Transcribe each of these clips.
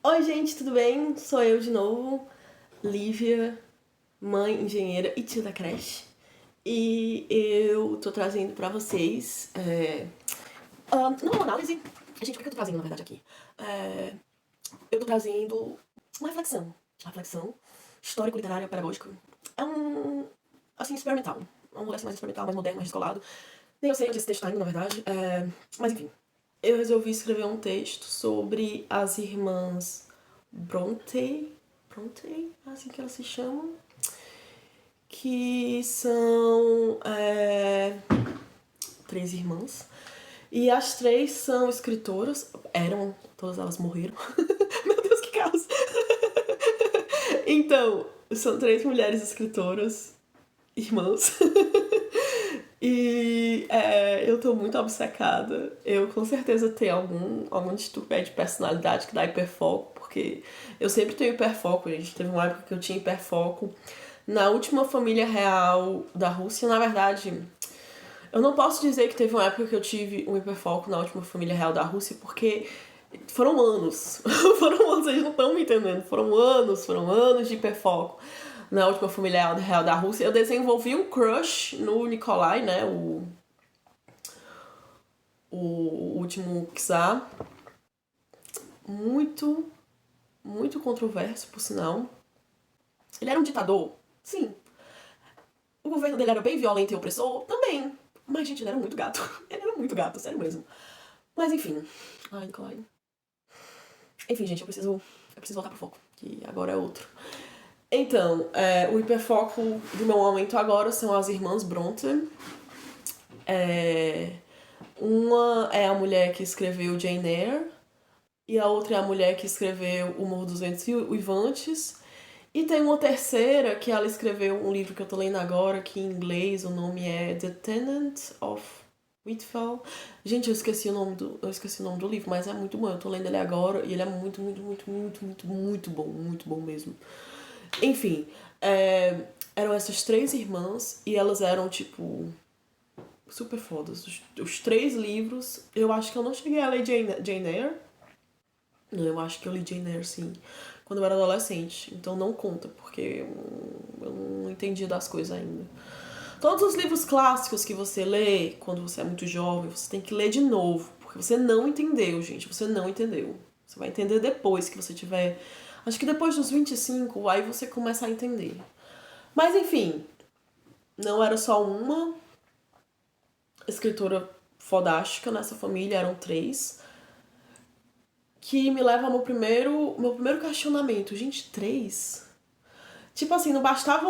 Oi, gente, tudo bem? Sou eu de novo, Lívia, mãe, engenheira e tia da creche. E eu tô trazendo pra vocês uma análise. Gente, o que eu tô trazendo, na verdade, aqui? Eu tô trazendo uma reflexão histórico-literária pedagógica. É assim, experimental. É um rolê assim mais experimental, mais moderno, mais descolado. Nem eu sei onde esse texto tá indo, na verdade. Mas enfim, eu resolvi escrever um texto sobre as irmãs Bronte, é assim que elas se chamam, que são três irmãs. E as três são escritoras, todas elas morreram. Meu Deus, que caos! Então, são três mulheres escritoras, irmãs. E eu tô muito obcecada. Eu com certeza tenho algum distúrbio de personalidade que dá hiperfoco, porque eu sempre tenho hiperfoco, gente. Teve uma época que eu tinha hiperfoco na última família real da Rússia. Na verdade, eu não posso dizer que teve uma época que eu tive um hiperfoco na última família real da Rússia, porque foram anos. Foram anos, vocês não estão me entendendo. Foram anos de hiperfoco na última família real da Rússia. Eu desenvolvi um crush no Nikolai, né? O último czar. Muito, muito controverso, por sinal. Ele era um ditador? Sim. O governo dele era bem violento e opressor? Também. Mas, gente, ele era muito gato. Ele era muito gato, sério mesmo. Mas, enfim. Ai, Nikolai. Enfim, gente, eu preciso voltar pro foco, que agora é outro. Então, o hiperfoco do meu momento agora são as irmãs Bronte. Uma é a mulher que escreveu Jane Eyre, e a outra é a mulher que escreveu O Morro dos Ventos Uivantes. E tem uma terceira que ela escreveu um livro que eu tô lendo agora, que em inglês o nome é The Tenant of Whitfell. Gente, eu esqueci o nome do livro, mas é muito bom. Eu tô lendo ele agora e ele é muito, muito, muito, muito, muito, muito bom mesmo. Enfim, eram essas três irmãs e elas eram, tipo, super fodas. Os três livros, eu acho que eu não cheguei a ler Jane Eyre. Não, eu acho que eu li Jane Eyre, sim, quando eu era adolescente. Então não conta, porque eu não entendi das coisas ainda. Todos os livros clássicos que você lê quando você é muito jovem, você tem que ler de novo, porque você não entendeu, gente. Você não entendeu. Você vai entender depois que você tiver... Acho que depois dos 25, aí você começa a entender. Mas enfim, não era só uma escritora fodástica nessa família, eram três. Que me leva ao meu primeiro questionamento. Gente, três? Tipo assim, não bastava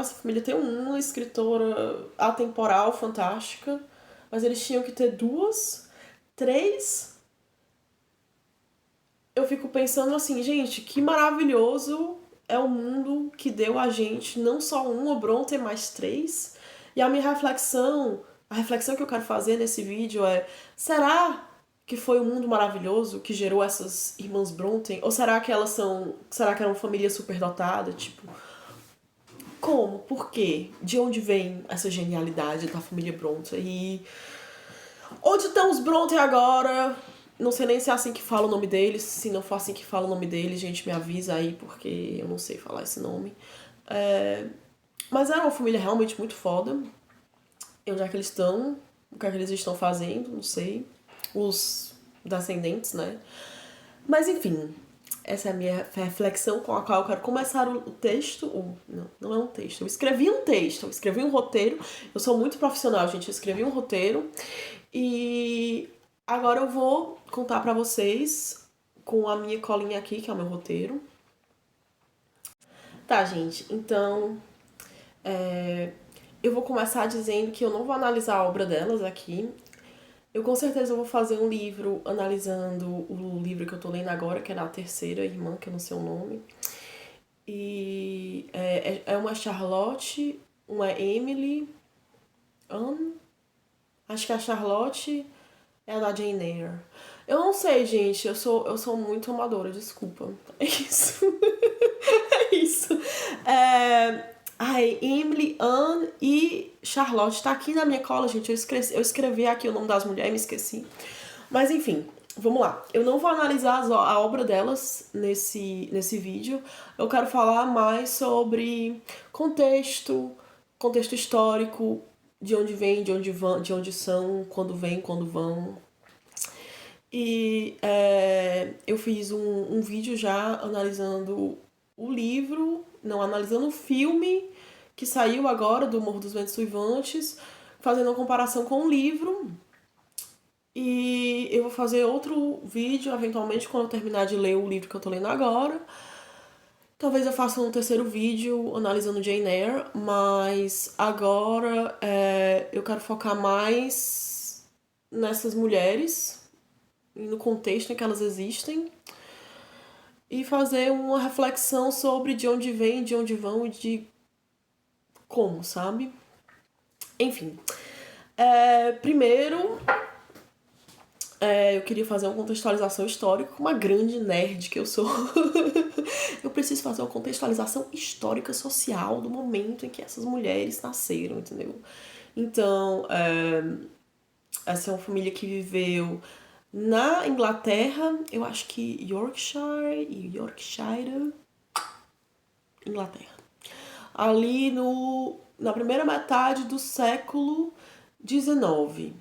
essa família ter uma escritora atemporal, fantástica, mas eles tinham que ter duas, três. Eu fico pensando assim, gente, que maravilhoso é o mundo que deu a gente não só uma Bronte, mas três. E a reflexão que eu quero fazer nesse vídeo é: será que foi um mundo maravilhoso que gerou essas irmãs Bronte? Ou será que será que eram família superdotada, tipo, como? Por quê? De onde vem essa genialidade da família Bronte? E onde estão os Bronte agora? Não sei nem se é assim que fala o nome deles. Se não for assim que fala o nome deles, gente, me avisa aí, porque eu não sei falar esse nome. Mas era uma família realmente muito foda. E onde é que eles estão? O que é que eles estão fazendo? Não sei. Os descendentes, né? Mas enfim, essa é a minha reflexão com a qual eu quero começar o texto. Não é um texto. Eu escrevi um roteiro. Eu sou muito profissional, gente. Eu escrevi um roteiro. E agora eu vou contar pra vocês com a minha colinha aqui, que é o meu roteiro. Tá, gente. Então, eu vou começar dizendo que eu não vou analisar a obra delas aqui. Eu com certeza vou fazer um livro analisando o livro que eu tô lendo agora, que é da terceira irmã, que eu não sei o nome. E é uma Charlotte, uma Emily, Anne. Acho que a Charlotte é a da Jane Eyre. Eu não sei, gente. Eu sou muito amadora, desculpa. É isso. É isso. Ai, Emily, Anne e Charlotte. Tá aqui na minha cola, gente. Eu escrevi aqui o nome das mulheres e me esqueci. Mas enfim, vamos lá. Eu não vou analisar a obra delas nesse vídeo. Eu quero falar mais sobre contexto histórico, de onde vem, de onde vão, de onde são, quando vêm, quando vão. E eu fiz um vídeo já analisando o livro, não, analisando o filme que saiu agora do Morro dos Ventos Uivantes, fazendo uma comparação com o livro. E eu vou fazer outro vídeo, eventualmente, quando eu terminar de ler o livro que eu tô lendo agora. Talvez eu faça um terceiro vídeo analisando Jane Eyre, mas agora eu quero focar mais nessas mulheres e no contexto em que elas existem e fazer uma reflexão sobre de onde vem, de onde vão e de como, sabe? Enfim. Primeiro, eu queria fazer uma contextualização histórica, como uma grande nerd que eu sou. Eu preciso fazer uma contextualização histórica social do momento em que essas mulheres nasceram, entendeu? Então, essa é uma família que viveu na Inglaterra, eu acho que Yorkshire, Inglaterra. Ali na primeira metade do século XIX.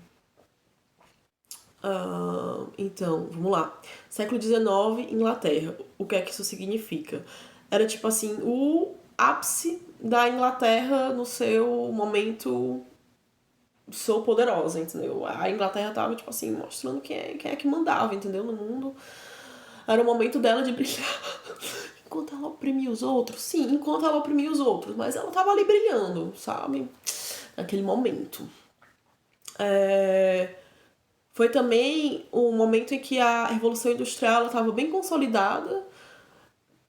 Então, vamos lá. Século XIX, Inglaterra. O que é que isso significa? Era tipo assim, o ápice da Inglaterra no seu momento sou poderosa, entendeu? A Inglaterra tava, tipo assim, mostrando quem é que mandava, entendeu? No mundo. Era o momento dela de brilhar. Enquanto ela oprimia os outros? Sim, enquanto ela oprimia os outros. Mas ela tava ali brilhando, sabe? Naquele momento. Foi também o momento em que a Revolução Industrial estava bem consolidada.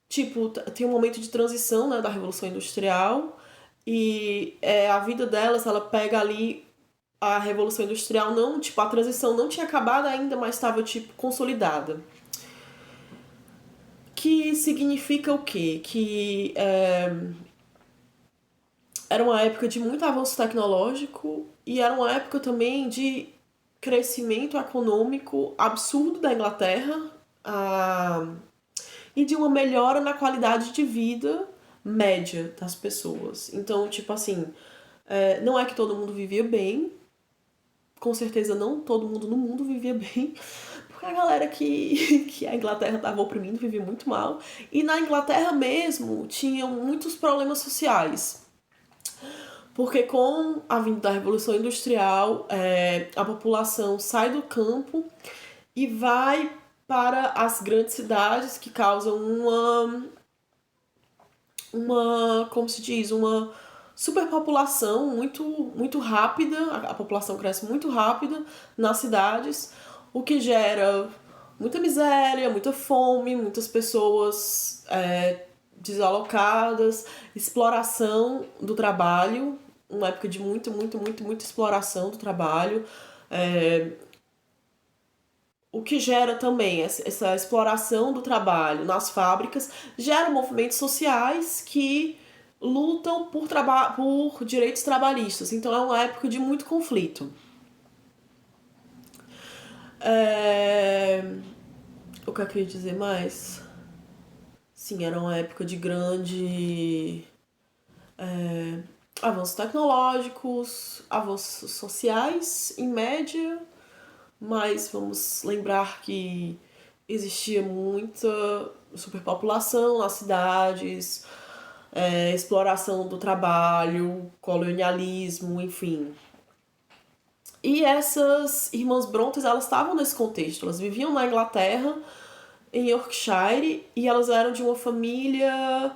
Tipo, tem um momento de transição, né, da Revolução Industrial. E a vida delas, ela pega ali a Revolução Industrial, não, tipo, a transição não tinha acabado ainda, mas estava, tipo, consolidada. Que significa o quê? Que era uma época de muito avanço tecnológico e era uma época também de crescimento econômico absurdo da Inglaterra e de uma melhora na qualidade de vida média das pessoas. Então, tipo assim, não é que todo mundo vivia bem, com certeza não todo mundo no mundo vivia bem, porque a galera que a Inglaterra estava oprimindo vivia muito mal. E na Inglaterra mesmo tinham muitos problemas sociais. Porque com a vinda da Revolução Industrial, a população sai do campo e vai para as grandes cidades que causam como se diz, uma superpopulação muito rápida, a população cresce muito rápida nas cidades, o que gera muita miséria, muita fome, muitas pessoas desalocadas, exploração do trabalho, uma época de muita exploração do trabalho, o que gera também essa exploração do trabalho nas fábricas, gera movimentos sociais que lutam por direitos trabalhistas. Então é uma época de muito conflito. O que eu queria dizer mais? Sim, era uma época de grande avanços tecnológicos, avanços sociais, em média, mas vamos lembrar que existia muita superpopulação nas cidades, exploração do trabalho, colonialismo, enfim. E essas irmãs Brontes, elas estavam nesse contexto, elas viviam na Inglaterra, em Yorkshire, e elas eram de uma família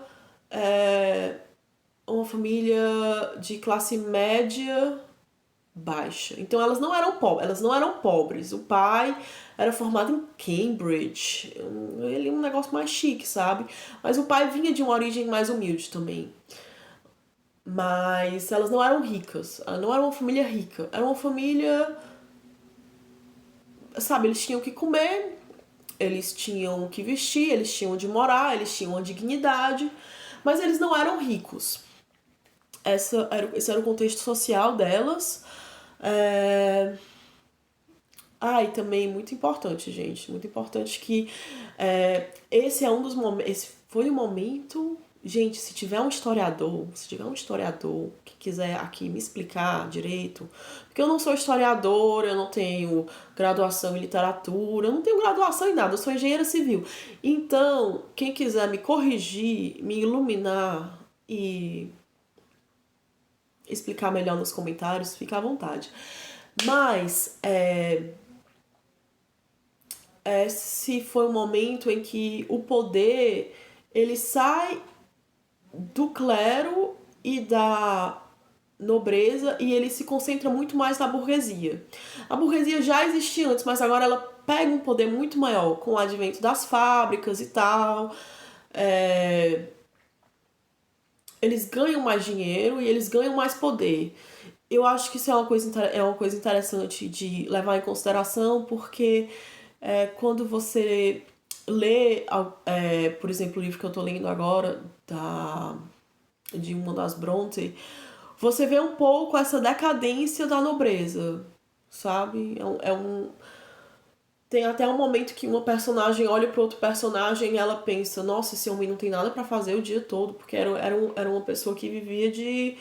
de classe média baixa. Então elas não eram pobres. O pai era formado em Cambridge. Ele é um negócio mais chique, sabe? Mas o pai vinha de uma origem mais humilde também. Mas elas não eram ricas. Ela não era uma família rica. Era uma família, sabe, eles tinham o que comer, eles tinham o que vestir, eles tinham onde morar, eles tinham uma dignidade, mas eles não eram ricos. Esse era o contexto social delas. Ah, e também muito importante, gente, muito importante que esse é um dos momentos, esse foi o momento, gente, se tiver um historiador que quiser aqui me explicar direito, porque eu não sou historiadora, eu não tenho graduação em literatura, eu não tenho graduação em nada, eu sou engenheira civil. Então, quem quiser me corrigir, me iluminar e explicar melhor nos comentários, fica à vontade. Mas, se foi um momento em que o poder ele sai do clero e da nobreza e ele se concentra muito mais na burguesia. A burguesia já existia antes, mas agora ela pega um poder muito maior com o advento das fábricas e tal. Eles ganham mais dinheiro e eles ganham mais poder. Eu acho que isso é uma coisa interessante de levar em consideração, porque quando você lê, por exemplo, o livro que eu tô lendo agora, de uma das Bronte, você vê um pouco essa decadência da nobreza, sabe? Tem até um momento que uma personagem olha para outro personagem e ela pensa, nossa, esse homem não tem nada para fazer o dia todo, porque era uma pessoa que vivia de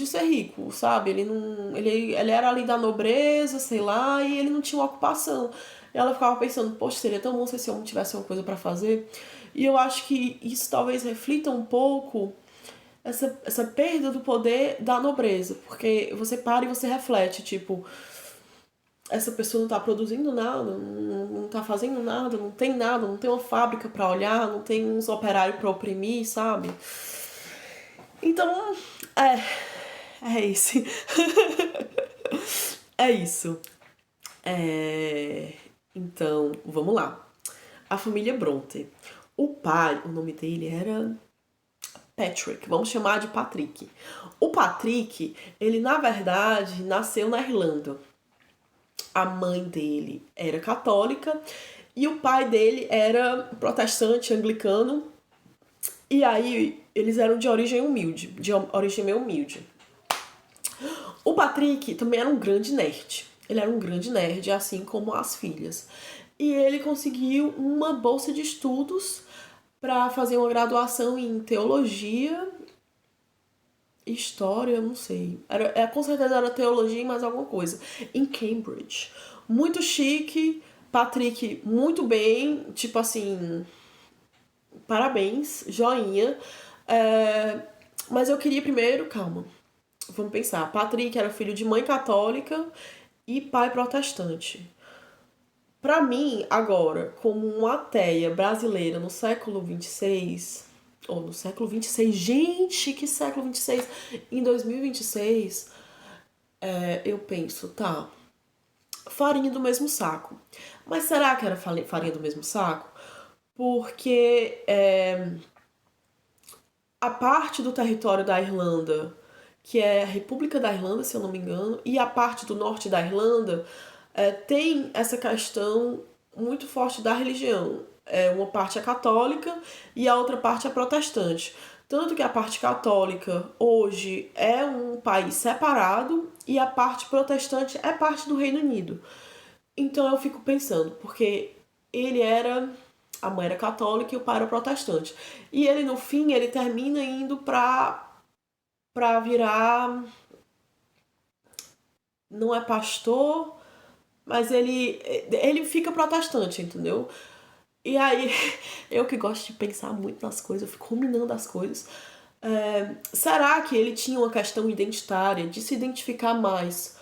ser rico, sabe? Ele era ali da nobreza, sei lá, e ele não tinha uma ocupação. E ela ficava pensando, poxa, seria tão bom se esse homem tivesse uma coisa para fazer. E eu acho que isso talvez reflita um pouco essa perda do poder da nobreza, porque você para e você reflete, tipo, essa pessoa não tá produzindo nada, não tá fazendo nada, não tem uma fábrica para olhar, não tem uns operários para oprimir, sabe? Então, é esse. É isso. Então, vamos lá. A família Bronte. O pai, o nome dele era Patrick, vamos chamar de Patrick. O Patrick, ele na verdade nasceu na Irlanda. A mãe dele era católica e o pai dele era protestante anglicano. E aí eles eram de origem humilde, de origem meio humilde. O Patrick também era um grande nerd. Ele era um grande nerd, assim como as filhas. E ele conseguiu uma bolsa de estudos para fazer uma graduação em teologia, história, eu não sei. Com certeza era teologia e mais alguma coisa. Em Cambridge. Muito chique. Patrick, muito bem. Tipo assim, parabéns, joinha. Mas eu queria primeiro, calma, vamos pensar. Patrick era filho de mãe católica e pai protestante. Pra mim, agora, como uma ateia brasileira no século XXVI, ou no século XXVI, gente, que século XXVI? Em 2026, eu penso, tá, farinha do mesmo saco. Mas será que era farinha do mesmo saco? Porque a parte do território da Irlanda, que é a República da Irlanda, se eu não me engano, e a parte do norte da Irlanda, tem essa questão muito forte da religião. Uma parte é católica e a outra parte é protestante. Tanto que a parte católica hoje é um país separado e a parte protestante é parte do Reino Unido. Então eu fico pensando, porque ele era. A mãe era católica e o pai era protestante. E ele, no fim, ele termina indo pra virar. Não é pastor, mas ele fica protestante, entendeu? E aí, eu que gosto de pensar muito nas coisas, eu fico ruminando as coisas. Será que ele tinha uma questão identitária de se identificar mais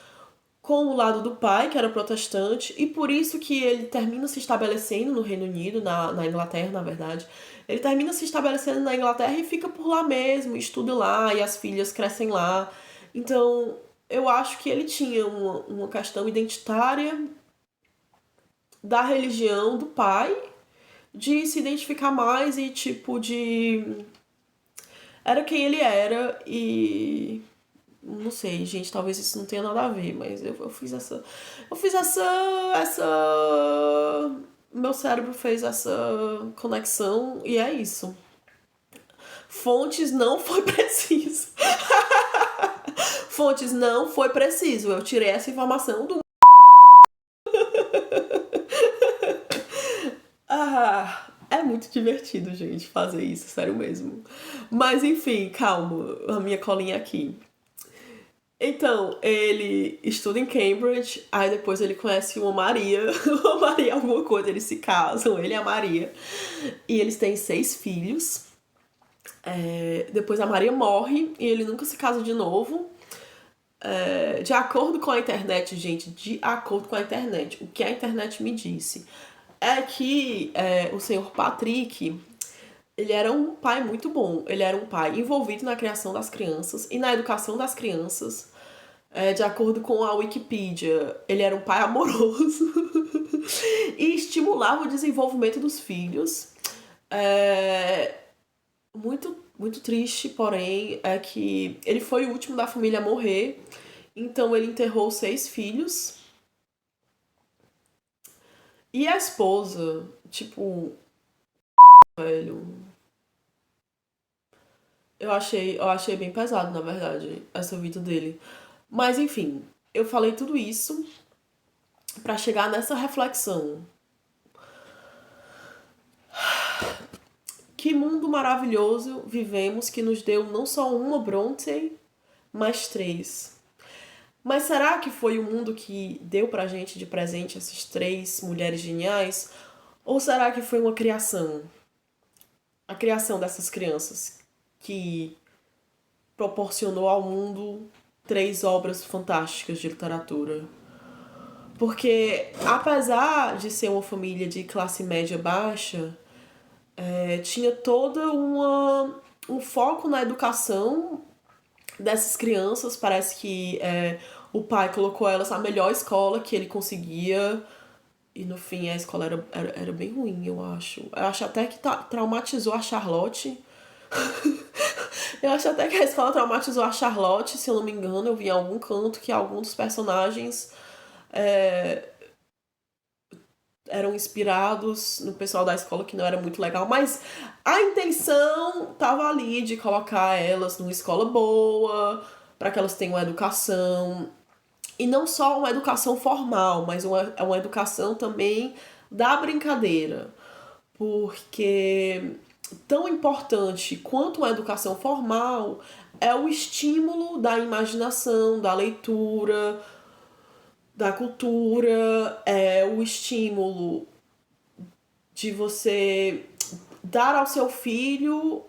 com o lado do pai, que era protestante, e por isso que ele termina se estabelecendo no Reino Unido, na Inglaterra, na verdade. Ele termina se estabelecendo na Inglaterra e fica por lá mesmo, estuda lá, e as filhas crescem lá. Então, eu acho que ele tinha uma questão identitária da religião do pai, de se identificar mais e, tipo, de... Era quem ele era e... Não sei, gente, talvez isso não tenha nada a ver, mas eu fiz essa. Eu fiz essa. Meu cérebro fez essa conexão e é isso. Fontes não foi preciso. Fontes, não foi preciso. Eu tirei essa informação do... É muito divertido, gente, fazer isso, sério mesmo. Mas enfim, calma, a minha colinha aqui. Então, ele estuda em Cambridge, aí depois ele conhece uma Maria, uma Maria alguma coisa, eles se casam, ele e a Maria. E eles têm 6 filhos. Depois a Maria morre e ele nunca se casa de novo. De acordo com a internet, gente, de acordo com a internet, o que a internet me disse é que o senhor Patrick, ele era um pai muito bom. Ele era um pai envolvido na criação das crianças e na educação das crianças. De acordo com a Wikipedia, ele era um pai amoroso e estimulava o desenvolvimento dos filhos. Muito, muito triste, porém, é que ele foi o último da família a morrer. Então ele enterrou 6 filhos. E a esposa, tipo, velho. Eu achei bem pesado, na verdade, essa vida dele. Mas enfim, eu falei tudo isso pra chegar nessa reflexão. Que mundo maravilhoso vivemos que nos deu não só uma Bronte, mas 3. Mas será que foi o mundo que deu pra gente de presente essas 3 mulheres geniais? Ou será que foi uma criação? A criação dessas crianças que proporcionou ao mundo 3 obras fantásticas de literatura. Porque, apesar de ser uma família de classe média baixa, tinha toda um foco na educação dessas crianças. Parece que o pai colocou elas na melhor escola que ele conseguia. E no fim a escola era bem ruim, eu acho. Eu acho até que traumatizou a Charlotte. Eu acho até que a escola traumatizou a Charlotte, se eu não me engano. Eu vi em algum canto que alguns dos personagens eram inspirados no pessoal da escola, que não era muito legal. Mas a intenção tava ali de colocar elas numa escola boa, para que elas tenham uma educação. E não só uma educação formal, mas uma educação também da brincadeira. Porque tão importante quanto uma educação formal é o estímulo da imaginação, da leitura, da cultura, é o estímulo de você dar ao seu filho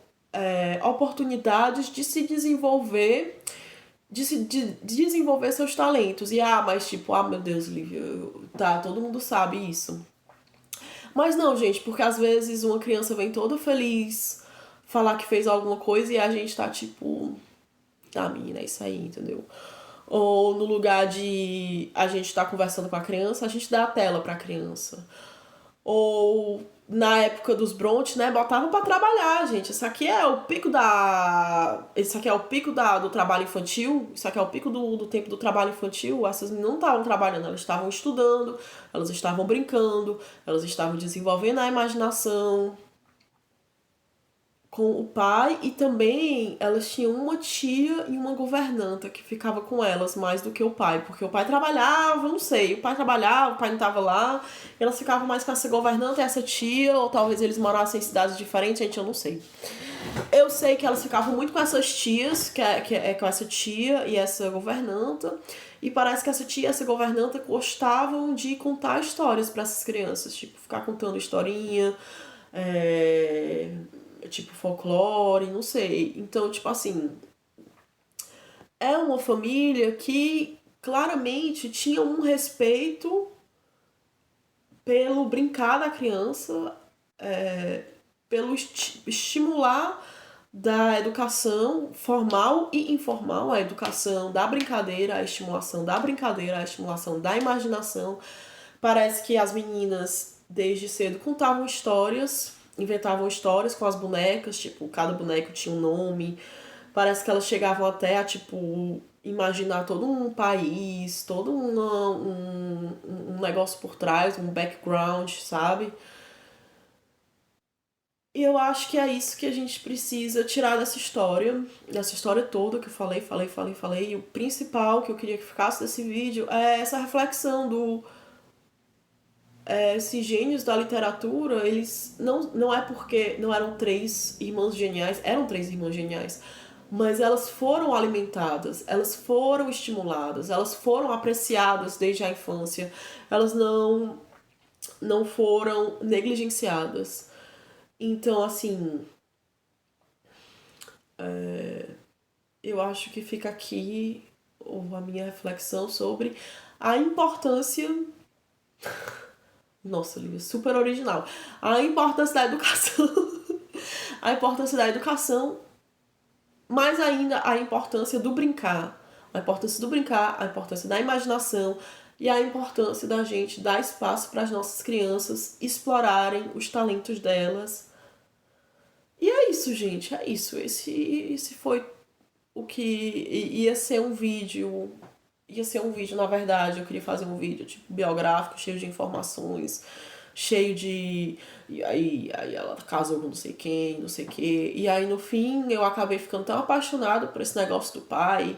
oportunidades de se desenvolver, de desenvolver seus talentos. E mas tipo, meu Deus, Lívia, tá, todo mundo sabe isso. Mas não, gente, porque às vezes uma criança vem toda feliz falar que fez alguma coisa e a gente tá tipo, menina, é isso aí, entendeu? Ou no lugar de a gente tá conversando com a criança, a gente dá a tela pra criança. Ou na época dos Bronte, né, botavam pra trabalhar, gente. Isso aqui é o pico do trabalho infantil. Isso aqui é o pico do tempo do trabalho infantil. Essas meninas não estavam trabalhando, elas estavam estudando, elas estavam brincando, elas estavam desenvolvendo a imaginação com o pai. E também elas tinham uma tia e uma governanta que ficava com elas mais do que o pai, porque o pai trabalhava, não sei, o pai não estava lá, e elas ficavam mais com essa governanta e essa tia, ou talvez eles morassem em cidades diferentes, gente, eu não sei. Eu sei que elas ficavam muito com essas tias, com essa tia e essa governanta, e parece que essa tia e essa governanta gostavam de contar histórias para essas crianças, tipo, ficar contando historinha, tipo folclore, não sei. Então, tipo assim, é uma família que claramente tinha um respeito pelo brincar da criança, pelo estimular da educação formal e informal, a educação da brincadeira, a estimulação da brincadeira, a estimulação da imaginação. Parece que as meninas, desde cedo, contavam histórias, inventavam histórias com as bonecas, tipo, cada boneco tinha um nome. Parece que elas chegavam até a, tipo, imaginar todo um país, todo um negócio por trás, um background, sabe? E eu acho que é isso que a gente precisa tirar dessa história toda que eu falei. E o principal que eu queria que ficasse desse vídeo é essa reflexão do esses gênios da literatura, eles não é porque não eram três irmãs geniais, eram três irmãs geniais, mas elas foram alimentadas, elas foram estimuladas, elas foram apreciadas desde a infância, elas não foram negligenciadas. Então, assim, eu acho que fica aqui a minha reflexão sobre a importância. Nossa, Lívia, super original. A importância da educação. A importância da educação, mais ainda a importância do brincar. A importância do brincar, a importância da imaginação e a importância da gente dar espaço para as nossas crianças explorarem os talentos delas. E é isso, gente, é isso. Esse foi o que ia ser um vídeo. Ia ser um vídeo, na verdade, eu queria fazer um vídeo tipo biográfico, cheio de informações, cheio de. E aí ela casou com não sei quem, não sei o quê. E aí no fim eu acabei ficando tão apaixonada por esse negócio do pai,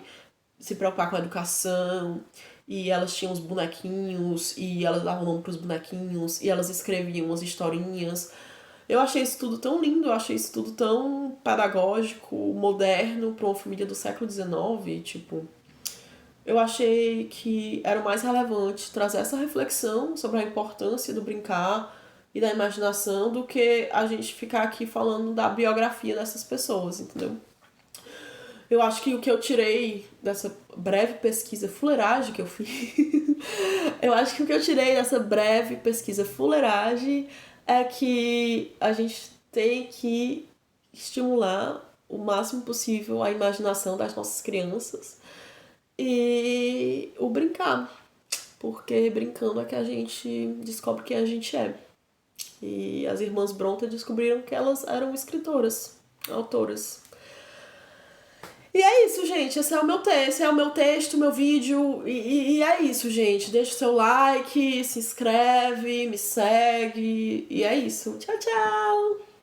se preocupar com a educação. E elas tinham os bonequinhos, e elas davam nome pros bonequinhos, e elas escreviam umas historinhas. Eu achei isso tudo tão lindo, eu achei isso tudo tão pedagógico, moderno para uma família do século XIX, tipo. Eu achei que era o mais relevante trazer essa reflexão sobre a importância do brincar e da imaginação do que a gente ficar aqui falando da biografia dessas pessoas, entendeu? Eu acho que o que eu tirei dessa breve pesquisa fuleiragem que eu fiz, eu acho que o que eu tirei dessa breve pesquisa fuleiragem é que a gente tem que estimular o máximo possível a imaginação das nossas crianças e o brincar, porque brincando é que a gente descobre quem a gente é. E as irmãs Brontë descobriram que elas eram escritoras, autoras. E é isso, gente. Esse é o meu texto, esse é o meu texto, meu vídeo. E é isso, gente. Deixa o seu like, se inscreve, me segue. E é isso. Tchau, tchau!